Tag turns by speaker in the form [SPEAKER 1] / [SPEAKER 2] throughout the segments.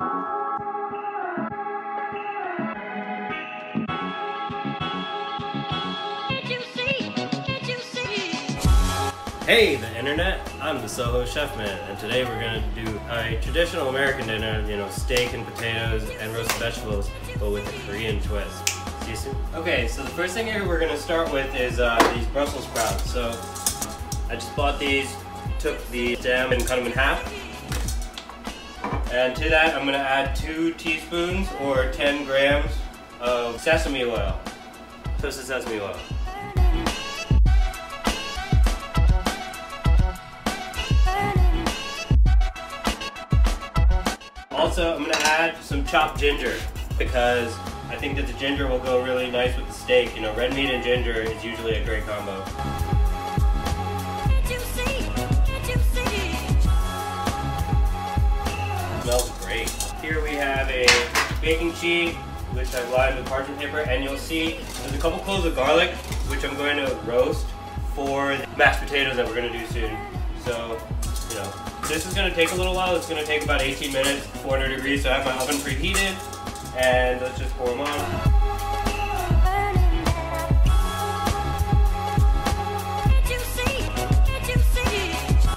[SPEAKER 1] Hey, the internet! I'm the Soho Chef Man, and today we're going to do a traditional American dinner, you know, steak and potatoes and roasted vegetables, but with a Korean twist. See you soon. Okay, so the first thing here we're going to start with is these Brussel sprouts. So I just bought these, took the stem and cut them in half. And to that I'm going to add 2 teaspoons or 10 grams of sesame oil, toasted sesame oil. Also, I'm going to add some chopped ginger because I think that the ginger will go really nice with the steak. You know, red meat and ginger is usually a great combo. Smells great. Here we have a baking sheet which I've lined with parchment paper, and you'll see there's a couple cloves of garlic which I'm going to roast for the mashed potatoes that we're going to do soon. So, you know, this is going to take a little while. It's going to take about 18 minutes, 400 degrees, so I have my oven preheated, and let's just pour them on.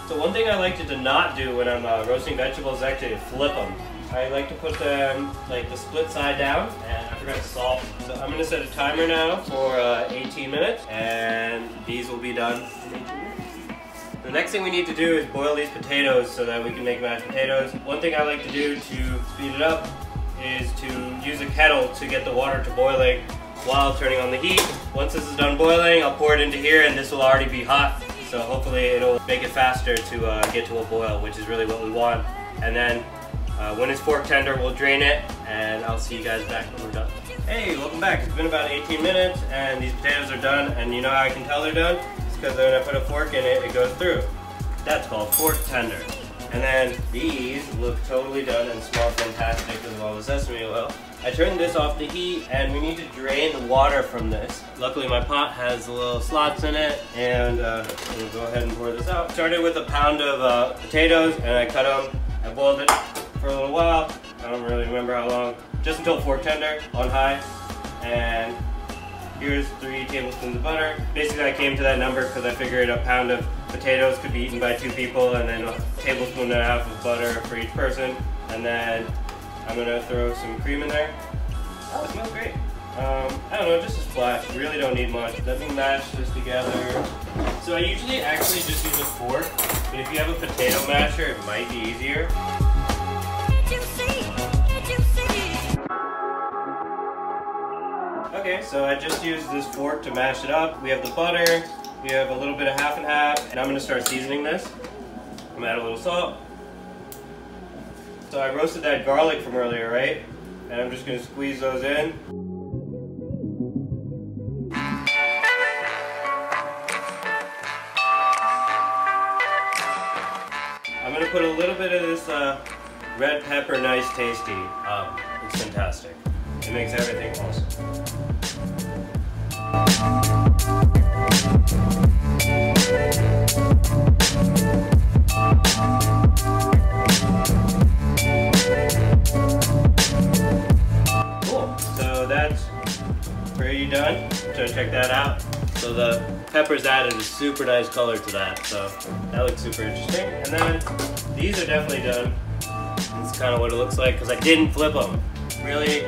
[SPEAKER 1] So one thing I like to not do when I'm roasting vegetables is actually flip them. I like to put them like the split side down, and I forgot to salt. So I'm going to set a timer now for 18 minutes, and these will be done in 18 minutes. The next thing we need to do is boil these potatoes so that we can make mashed potatoes. One thing I like to do to speed it up is to use a kettle to get the water to boiling while turning on the heat. Once this is done boiling, I'll pour it into here, and this will already be hot. So hopefully it'll make it faster to get to a boil, which is really what we want. And then when it's fork tender, we'll drain it, and I'll see you guys back when we're done. Hey, welcome back. It's been about 18 minutes, and these potatoes are done, and you know how I can tell they're done? Because when I put a fork in it, it goes through. That's called fork tender. And then these look totally done and smell fantastic because of all the sesame oil. I turned this off the heat, and we need to drain the water from this. Luckily my pot has the little slots in it, and we'll go ahead and pour this out. Started with a pound of potatoes, and I cut them. I boiled it for a little while. I don't really remember how long. Just until fork tender on high. And here's 3 tablespoons of butter. Basically I came to that number because I figured a pound of potatoes could be eaten by 2 people, and then a tablespoon and a half of butter for each person. And then I'm going to throw some cream in there. Oh, it smells great. I don't know, just a splash. Really don't need much. Let me mash this together. So I usually actually just use a fork, but if you have a potato masher, it might be easier. Okay, so I just used this fork to mash it up. We have the butter, we have a little bit of half and half, and I'm going to start seasoning this. I'm going to add a little salt. So I roasted that garlic from earlier, right? And I'm just going to squeeze those in. I'm going to put a little bit of this red pepper, nice tasty. It's fantastic. It makes everything awesome. Cool. So that's pretty done. So check that out. So the peppers added a super nice color to that. So that looks super interesting. And then these are definitely done. This is kind of what it looks like because I didn't flip them. Really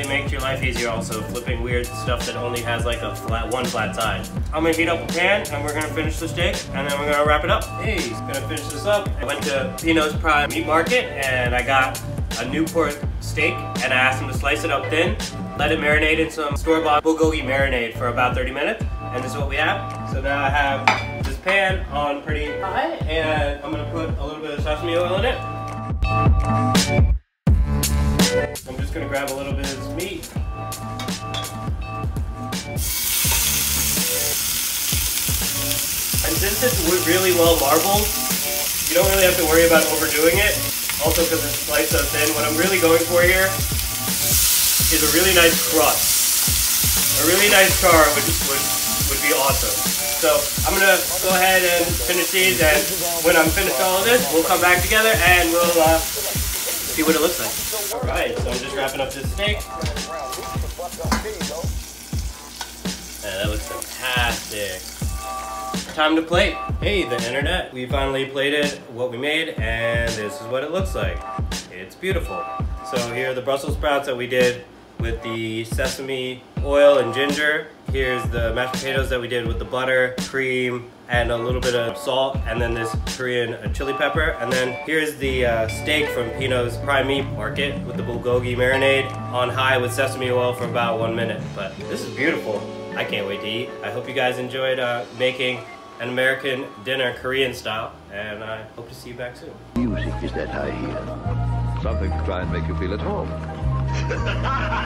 [SPEAKER 1] makes your life easier also, flipping weird stuff that only has like a one flat side. I'm gonna heat up a pan, and we're gonna finish the steak, and then we're gonna wrap it up. Hey, gonna finish this up. I went to Pino's Prime Meat Market, and I got a Newport steak, and I asked them to slice it up thin, let it marinate in some store-bought Bulgogi marinade for about 30 minutes, and this is what we have. So now I have this pan on pretty high, and I'm gonna put a little bit of sesame oil in it. I'm just going to grab a little bit of this meat. And since it's really well marbled, you don't really have to worry about overdoing it. Also because it's sliced so thin, what I'm really going for here is a really nice crust. A really nice char would be awesome. So I'm going to go ahead and finish these, and when I'm finished all of this, we'll come back together and we'll see what it looks like. Alright, so I'm just wrapping up this steak. That looks fantastic. Time to plate. Hey, the internet. We finally plated what we made, and this is what it looks like. It's beautiful. So here are the Brussels sprouts that we did with the sesame oil and ginger. Here's the mashed potatoes that we did with the butter, cream, and a little bit of salt, and then this Korean chili pepper. And then here's the steak from Pino's prime meat market with the Bulgogi marinade on high with sesame oil for about 1 minute. But this is beautiful. I can't wait to eat. I hope you guys enjoyed making an American dinner Korean style, and I hope to see you back soon.
[SPEAKER 2] Music is that I hear. Something to try and make you feel at home.